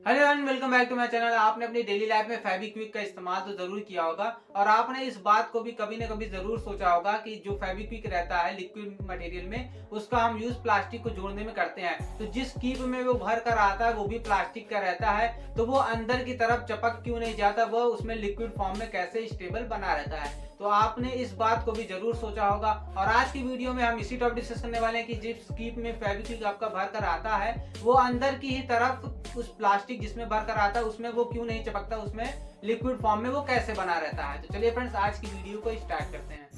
Hello and welcome back to my channel. आपने अपनी daily life में फेविक्विक का इस्तेमाल तो जरूर किया होगा और आपने इस बात को भी कभी न कभी जरूर सोचा होगा कि जो फेविक्विक रहता है लिक्विड मटेरियल में, उसका हम यूज प्लास्टिक को जोड़ने में करते हैं। तो जिस कीप में वो भर कर आता है वो भी प्लास्टिक का रहता है, तो वो अंदर की तरफ चपक क्यों नहीं जाता, वो उसमें लिक्विड फॉर्म में कैसे स्टेबल बना रहता है। तो आपने इस बात को भी जरूर सोचा होगा और आज की वीडियो में हम इसी टॉपिक डिस्कस करने वाले हैं कि जिस कीप में फेविक्विक आपका भर कर आता है वो अंदर की ही तरफ उस प्लास्टिक जिसमें भर कर आता है उसमें वो क्यों नहीं चिपकता, उसमें लिक्विड फॉर्म में वो कैसे बना रहता है। तो चलिए फ्रेंड्स, आज की वीडियो को स्टार्ट करते हैं।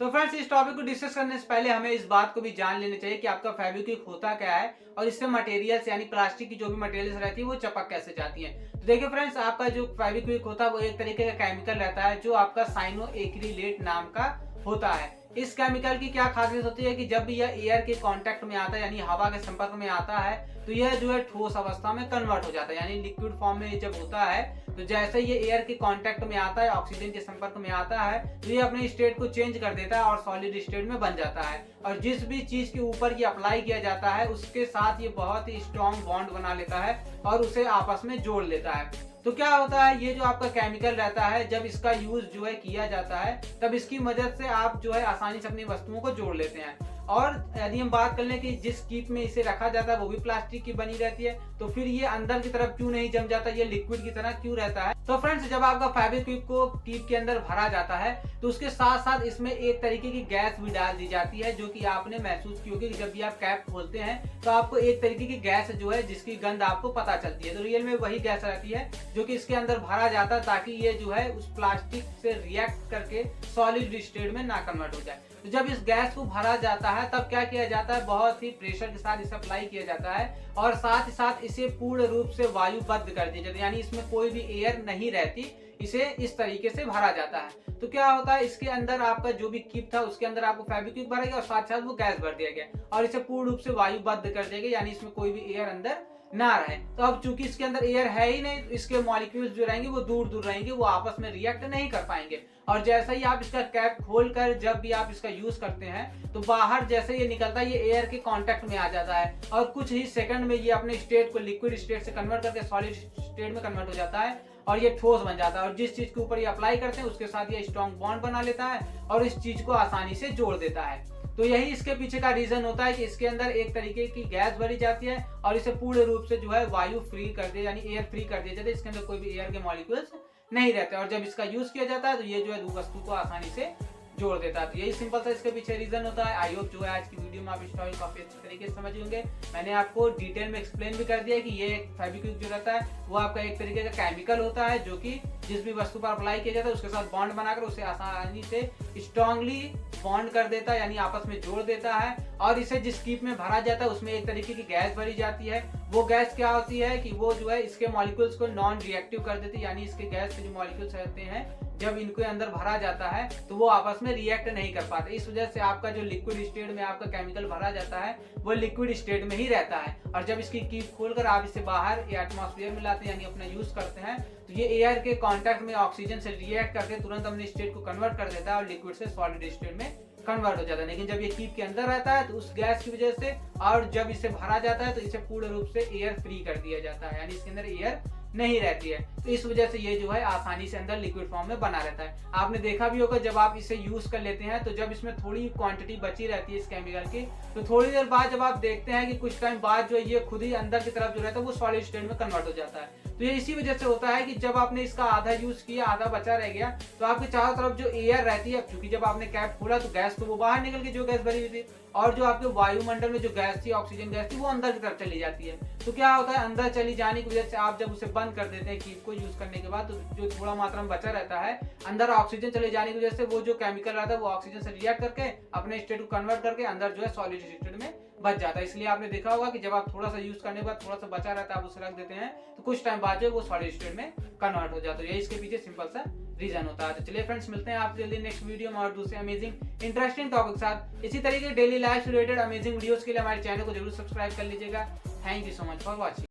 तो फ्रेंड्स, इस टॉपिक को डिस्कस करने से पहले हमें इस बात को भी जान लेना चाहिए कि आपका फेविक्विक होता क्या है और इससे मटेरियल्स यानी प्लास्टिक की जो भी मटेरियल्स रहती है वो चिपक कैसे जाती है। तो देखिए फ्रेंड्स, आपका जो फेविक्विक होता है वो एक तरीके का केमिकल रहता है जो आपका साइनो एक्रिलेट नाम का होता है। इस केमिकल की क्या खासियत होती है कि जब भी यह एयर के कांटेक्ट में आता है यानी हवा के संपर्क में आता है तो यह जो है ठोस अवस्था में कन्वर्ट हो जाता है, यानी लिक्विड फॉर्म में जब होता है तो जैसे ये एयर के कांटेक्ट में आता है, ऑक्सीजन के संपर्क में आता है, तो ये अपने स्टेट को चेंज कर देता है और सॉलिड स्टेट में बन जाता है। और जिस भी चीज के ऊपर ये अप्लाई किया जाता है उसके साथ ये बहुत ही स्ट्रॉन्ग बॉन्ड बना लेता है और उसे आपस में जोड़ लेता है। तो क्या होता है, ये जो आपका केमिकल रहता है जब इसका यूज जो है किया जाता है तब इसकी मदद से आप जो है आसानी से अपनी वस्तुओं को जोड़ लेते हैं। और यदि हम बात कर लें कि जिस कीप में इसे रखा जाता है वो भी प्लास्टिक की बनी रहती है, तो फिर ये अंदर की तरफ क्यों नहीं जम जाता, ये लिक्विड की तरह क्यों रहता है। तो फ्रेंड्स, जब आपका फेविक्विक को कीप के अंदर भरा जाता है तो उसके साथ साथ इसमें एक तरीके की गैस भी डाल दी जाती है जो कि आपने महसूस की होगी कि जब भी आप कैप खोलते हैं तो आपको एक तरीके की गैस जो है जिसकी गंध आपको पता चलती है। तो रियल में वही गैस रहती है जो कि इसके अंदर भरा जाता है ताकि ये जो है उस प्लास्टिक से रिएक्ट करके सॉलिड स्टेट में ना कन्वर्ट हो जाए। तो जब इस गैस को भरा जाता है तब क्या किया जाता है, बहुत ही प्रेशर के साथ इसे अप्लाई किया जाता है और साथ ही साथ इसे पूर्ण रूप से वायुबद्ध कर दिया जाता है, यानी इसमें कोई भी एयर नहीं रहती, इसे इस तरीके से भरा जाता है। तो क्या होता है, इसके अंदर आपका जो भी कीप था उसके अंदर आपको फेविक्विक भरा गया और साथ साथ वो गैस भर दिया गया और इसे पूर्ण रूप से वायुबद्ध कर दिया गया, यानी इसमें कोई भी एयर अंदर ना रहे। तो अब चूंकि इसके अंदर एयर है ही नहीं तो इसके मॉलिक्यूल्स जो रहेंगे वो दूर दूर रहेंगे, वो आपस में रिएक्ट नहीं कर पाएंगे। और जैसा ही आप इसका कैप खोलकर जब भी आप इसका यूज करते हैं तो बाहर जैसे ये निकलता है ये एयर के कांटेक्ट में आ जाता है और कुछ ही सेकंड में ये अपने स्टेट को लिक्विड स्टेट से कन्वर्ट करके सॉलिड स्टेट में कन्वर्ट हो जाता है और ये ठोस बन जाता है। और जिस चीज के ऊपर ये अप्लाई करते हैं उसके साथ ये स्ट्रॉन्ग बॉन्ड बना लेता है और इस चीज को आसानी से जोड़ देता है। तो यही इसके पीछे का रीजन होता है कि इसके अंदर एक तरीके की गैस भरी जाती है और इसे पूर्ण रूप से जो है वायु फ्री कर दिया, यानी एयर फ्री कर दिया जाता है। इसके अंदर कोई भी एयर के मॉलिक्यूल्स नहीं रहते और जब इसका यूज किया जाता है तो ये जो है वस्तु को आसानी से जोड़ देता है। तो यही सिंपल सा इसके पीछे रीजन होता है। आई होप जो है आज की वीडियो में आप इस टॉपिक काफी अच्छे तरीके से समझ होंगे। मैंने आपको डिटेल में एक्सप्लेन भी कर दिया कि ये एक फेविक्विक जो रहता है वो आपका एक तरीके का केमिकल होता है जो कि जिस भी वस्तु पर अप्लाई किया जाता है उसके साथ बॉन्ड बनाकर उसे आसानी से स्ट्रांगली बॉन्ड कर देता है, यानी आपस में जोड़ देता है। और इसे जिस कीप में भरा जाता है उसमें एक तरीके की गैस भरी जाती है। वो गैस क्या होती है कि वो जो है इसके मॉलिक्यूल्स को नॉन रिएक्टिव कर देती है, यानी इसके गैस के जो मॉलिक्यूल्स रहते हैं जब इनके अंदर भरा जाता है तो वो आपस में रिएक्ट नहीं कर पाते। इस वजह से आपका जो लिक्विड स्टेट में आपका केमिकल भरा जाता है वो लिक्विड स्टेट में ही रहता है। और जब इसकी कीप खोलकर आप इसे बाहर एटमॉस्फेयर में लाते हैं यानी अपना यूज करते हैं तो ये एयर के कांटेक्ट में ऑक्सीजन से रिएक्ट करके तुरंत अपने स्टेट को कन्वर्ट कर देता है और लिक्विड से सॉलिड स्टेट में कन्वर्ट हो जाता है। लेकिन जब ये कीप के अंदर रहता है तो उस गैस की वजह से और जब इसे भरा जाता है तो इसे पूर्ण रूप से एयर फ्री कर दिया जाता है, यानी इसके अंदर एयर नहीं रहती है। तो इस वजह से ये जो है आसानी से अंदर लिक्विड फॉर्म में बना रहता है। आपने देखा भी होगा जब आप इसे यूज कर लेते हैं तो जब इसमें थोड़ी क्वांटिटी बची रहती है इस केमिकल की तो थोड़ी देर बाद जब आप देखते हैं कि कुछ टाइम बाद जो ये खुद ही अंदर की तरफ जो रहता है वो सॉलिड स्टेट में कन्वर्ट हो जाता है। तो ये इसी वजह से होता है कि जब आपने इसका आधा यूज किया आधा बचा रह गया तो आपके चारों तरफ जो एयर रहती है, क्योंकि जब आपने कैप खोला तो गैस तो वो बाहर निकल के जो गैस भरी हुई थी और जो आपके वायुमंडल में जो गैस थी ऑक्सीजन गैस थी वो अंदर की तरफ चली जाती है। तो क्या होता है, अंदर चली जाने की वजह से आप जब उसे बंद कर देते हैं कीप को यूज करने के बाद तो जो थोड़ा मात्रा में बचा रहता है अंदर ऑक्सीजन चले जाने की वजह से वो जो केमिकल रहता है वो ऑक्सीजन से रिएक्ट करके अपने स्टेट को कन्वर्ट करके अंदर जो है सॉलिड स्टेट में बच जाता है। इसलिए आपने देखा होगा कि जब आप थोड़ा सा यूज करने के बाद थोड़ा सा बचा रहता है आप उसे रख देते हैं तो कुछ टाइम बाद जो वो सॉलिड स्टेट में कन्वर्ट हो जाता है। यही इसके पीछे सिंपल सा रीजन होता है। तो चलिए फ्रेंड्स, मिलते हैं आपसे जल्दी नेक्स्ट वीडियो में और दूसरे अमेजिंग इंटरेस्टिंग टॉपिक के साथ। इसी तरीके डेली लाइफ से रिलेटेड अमेजिंग वीडियोस के लिए हमारे चैनल को जरूर सब्सक्राइब कर लीजिएगा। Thank you so much for watching.